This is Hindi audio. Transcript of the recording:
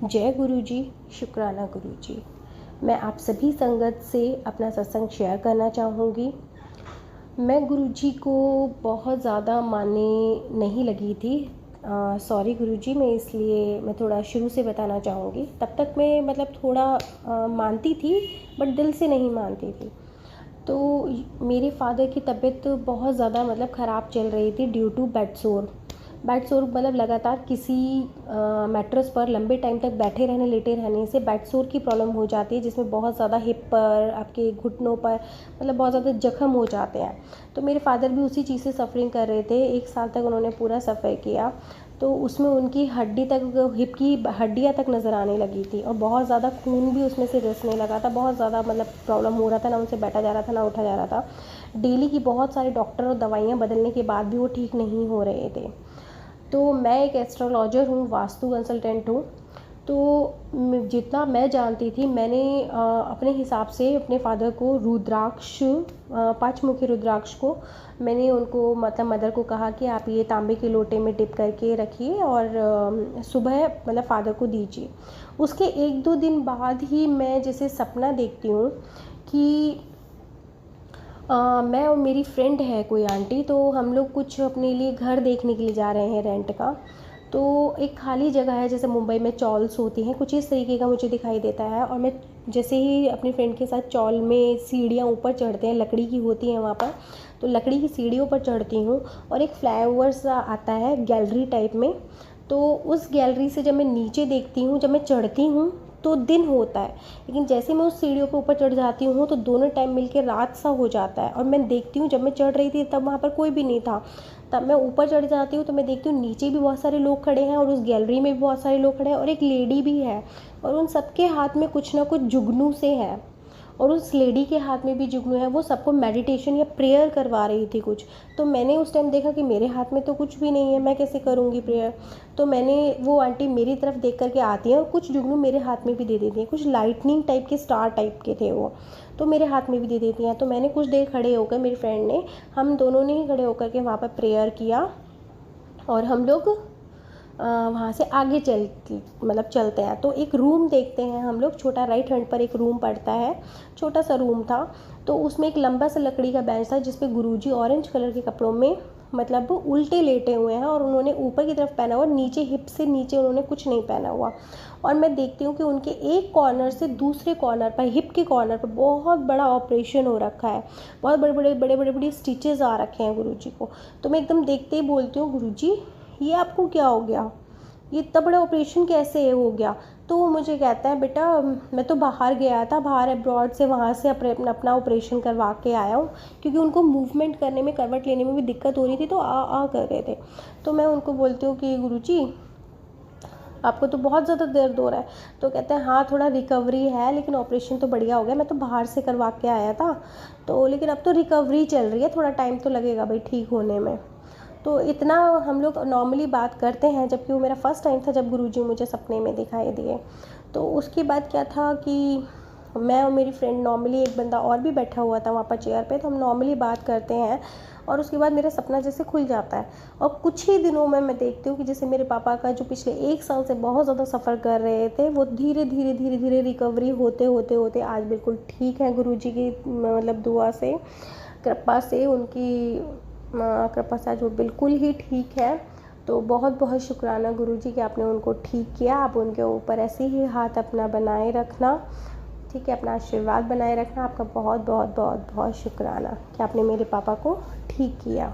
जय गुरु जी, शुक्राना गुरु जी। मैं आप सभी संगत से अपना सत्संग शेयर करना चाहूँगी। मैं गुरु जी को बहुत ज़्यादा मानने नहीं लगी थी। सॉरी गुरु जी, मैं थोड़ा शुरू से बताना चाहूँगी। तब तक मैं थोड़ा मानती थी, बट दिल से नहीं मानती थी। तो मेरे फादर की तबीयत बहुत ज़्यादा ख़राब चल रही थी ड्यू टू बेड सोर लगातार किसी मैट्रेस पर लंबे टाइम तक बैठे रहने लेटे रहने से बेड सोर की प्रॉब्लम हो जाती है, जिसमें बहुत ज़्यादा हिप पर, आपके घुटनों पर बहुत ज़्यादा जख्म हो जाते हैं। तो मेरे फादर भी उसी चीज़ से सफ़रिंग कर रहे थे। 1 साल तक उन्होंने पूरा सफ़र किया, तो उसमें उनकी हड्डी तक, हिप की हड्डियाँ तक नज़र आने लगी थी और बहुत ज़्यादा खून भी उसमें से रिसने लगा था। बहुत ज़्यादा प्रॉब्लम हो रहा था, ना उनसे बैठा जा रहा था, ना उठा जा रहा था। डेली की बहुत सारे डॉक्टर और दवाइयाँ बदलने के बाद भी वो ठीक नहीं हो रहे थे। तो मैं एक एस्ट्रोलॉजर हूँ, वास्तु कंसल्टेंट हूँ। तो जितना मैं जानती थी, मैंने अपने हिसाब से अपने फादर को रुद्राक्ष, 5 मुखी रुद्राक्ष को मैंने उनको मदर को कहा कि आप ये तांबे के लोटे में डिप करके रखिए और सुबह फादर को दीजिए। उसके 1-2 दिन बाद ही मैं जैसे सपना देखती हूँ कि मैं और मेरी फ्रेंड है कोई आंटी, तो हम लोग कुछ अपने लिए घर देखने के लिए जा रहे हैं रेंट का। तो एक खाली जगह है, जैसे मुंबई में चॉल्स होती हैं, कुछ इस तरीके का मुझे दिखाई देता है। और मैं जैसे ही अपनी फ्रेंड के साथ चॉल में सीढ़ियाँ ऊपर चढ़ते हैं, लकड़ी की होती हैं वहाँ पर, तो लकड़ी की सीढ़ियों पर चढ़ती हूँ और एक फ्लाईओवर सा आता है गैलरी टाइप में। तो उस गैलरी से जब मैं नीचे देखती हूँ, जब मैं चढ़ती हूँ तो दिन होता है, लेकिन जैसे मैं उस सीढ़ियों पे ऊपर चढ़ जाती हूँ तो दोनों टाइम मिलके रात सा हो जाता है। और मैं देखती हूँ, जब मैं चढ़ रही थी तब वहाँ पर कोई भी नहीं था, तब मैं ऊपर चढ़ जाती हूँ तो मैं देखती हूँ नीचे भी बहुत सारे लोग खड़े हैं और उस गैलरी में भी बहुत सारे लोग खड़े हैं और एक लेडी भी है, और उन सबके हाथ में कुछ ना कुछ जुगनू से है, और उस लेडी के हाथ में भी जुगनू है। वो सबको मेडिटेशन या प्रेयर करवा रही थी कुछ। तो मैंने उस टाइम देखा कि मेरे हाथ में तो कुछ भी नहीं है, मैं कैसे करूँगी प्रेयर। तो वो आंटी मेरी तरफ देख करके आती हैं और कुछ जुगनू मेरे हाथ में भी दे देती हैं। कुछ लाइटनिंग टाइप के, स्टार टाइप के थे वो, तो मेरे हाथ में भी दे देती हैं। तो मैंने कुछ देर खड़े होकर, मेरी फ्रेंड ने, हम दोनों ने ही खड़े होकर के वहाँ पर प्रेयर किया और हम लोग वहाँ से आगे चलते हैं। तो एक रूम देखते हैं हम लोग, छोटा राइट हैंड पर एक रूम पड़ता है, छोटा सा रूम था। तो उसमें एक लंबा सा लकड़ी का बेंच था, जिस पे गुरुजी ऑरेंज कलर के कपड़ों में उल्टे लेटे हुए हैं, और उन्होंने ऊपर की तरफ पहना हुआ, नीचे हिप से नीचे उन्होंने कुछ नहीं पहना हुआ। और मैं देखती हूँ कि उनके एक कॉर्नर से दूसरे कॉर्नर पर, हिप के कॉर्नर पर बहुत बड़ा ऑपरेशन हो रखा है, बहुत बड़े स्टिचेज़ आ रखे हैं गुरुजी को। तो मैं एकदम देखते ही बोलती हूँ, गुरुजी ये आपको क्या हो गया, ये इतना बड़ा ऑपरेशन कैसे हो गया। तो वो मुझे कहता है, बेटा मैं तो बाहर गया था, बाहर अब्रॉड से, वहाँ से अपना ऑपरेशन करवा के आया हूँ, क्योंकि उनको मूवमेंट करने में, करवट लेने में भी दिक्कत हो रही थी, तो आ कर रहे थे। तो मैं उनको बोलती हूँ कि गुरुजी आपको तो बहुत ज़्यादा दर्द हो रहा है। तो कहते हैं हाँ थोड़ा रिकवरी है, लेकिन ऑपरेशन तो बढ़िया हो गया, मैं तो बाहर से करवा के आया था, तो लेकिन अब तो रिकवरी चल रही है, थोड़ा टाइम तो लगेगा भाई ठीक होने में। तो इतना हम लोग नॉर्मली बात करते हैं, जबकि वो मेरा फर्स्ट टाइम था जब गुरुजी मुझे सपने में दिखाई दिए। तो उसके बाद क्या था कि मैं और मेरी फ्रेंड, नॉर्मली एक बंदा और भी बैठा हुआ था वहाँ पर चेयर पे, तो हम नॉर्मली बात करते हैं और उसके बाद मेरा सपना जैसे खुल जाता है। और कुछ ही दिनों में मैं देखती हूँ कि जैसे मेरे पापा का, जो पिछले 1 साल से बहुत ज़्यादा सफ़र कर रहे थे, वो धीरे धीरे रिकवरी होते आज बिल्कुल ठीक है, गुरुजी की दुआ से, कृपा से, उनकी कृपा से आज वो बिल्कुल ही ठीक है। तो बहुत बहुत शुक्राना गुरुजी कि आपने उनको ठीक किया। आप उनके ऊपर ऐसे ही हाथ अपना बनाए रखना, ठीक है, अपना आशीर्वाद बनाए रखना। आपका बहुत बहुत बहुत बहुत शुक्राना कि आपने मेरे पापा को ठीक किया।